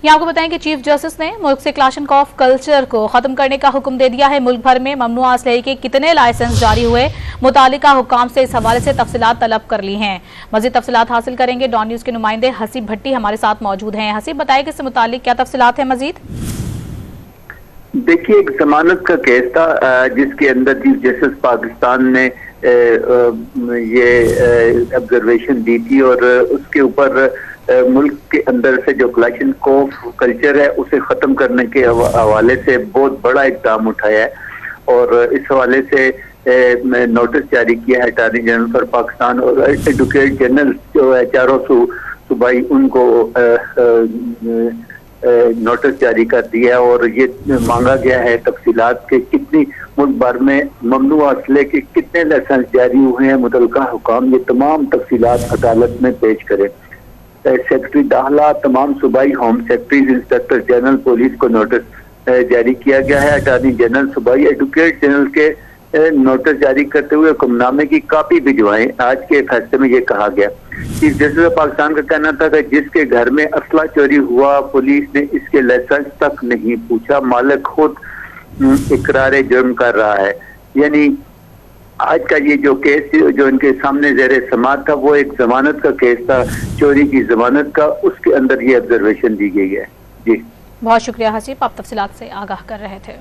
ये आपको बताएं कि चीफ जस्टिस ने मुल्क से क्लाशनकॉफ कल्चर को खत्म करने का हुक्म दे दिया है। मुल्क भर में ममनुआ असलहे के कितने लाइसेंस जारी हुए, मुतालिका हुक्काम से इस हवाले से तफसीलात तलब कर ली हैं। मजीद तफसीलात हासिल करेंगे। डॉन न्यूज के नुमाइंदे हसीब भट्टी हमारे साथ मौजूद हैं। हसीब, बताएं कि इससे मुतालिक क्या तफसीलात है मजीद? देखिए, एक जमानत का केस था जिसके अंदर चीफ जस्टिस पाकिस्तान ने ये ऑब्जर्वेशन दी थी और उसके ऊपर मुल्क के अंदर से जो क्लाशनकॉफ कल्चर है उसे खत्म करने के हवाले से बहुत बड़ा इक़दाम उठाया है और इस हवाले से नोटिस जारी किया है अटॉर्नी जनरल फॉर पाकिस्तान और एडवोकेट जनरल जो है चारों सूबाई उनको नोटिस जारी कर दिया और ये मांगा गया है तफसीलात के कितनी मुल्क भर में ममनुआ असले के कितने लाइसेंस जारी हुए हैं, मुतलका हुकाम ये तमाम तफसीलात अदालत में पेश करें। सेक्रेटरी दाखिला, तमाम सूबाई home secretaries, inspector general police को नोटिस जारी किया गया है। अटॉर्नी जनरल सूबाई एडवोकेट जनरल के नोटिस जारी करते हुए हुक्मनामे की कॉपी भिजवाएं। आज के फैसले में ये कहा गया। चीफ जस्टिस पाकिस्तान का कहना था कि जिसके घर में असला चोरी हुआ पुलिस ने इसके लाइसेंस तक नहीं पूछा, मालिक खुद इकरार जुर्म कर रहा है। यानी आज का ये जो केस जो इनके सामने ज़ेरे समाअत था वो एक जमानत का केस था, चोरी की जमानत का, उसके अंदर ये ऑब्जर्वेशन दी गई है। जी बहुत शुक्रिया हसीब, आप तफसीलात से आगाह कर रहे थे।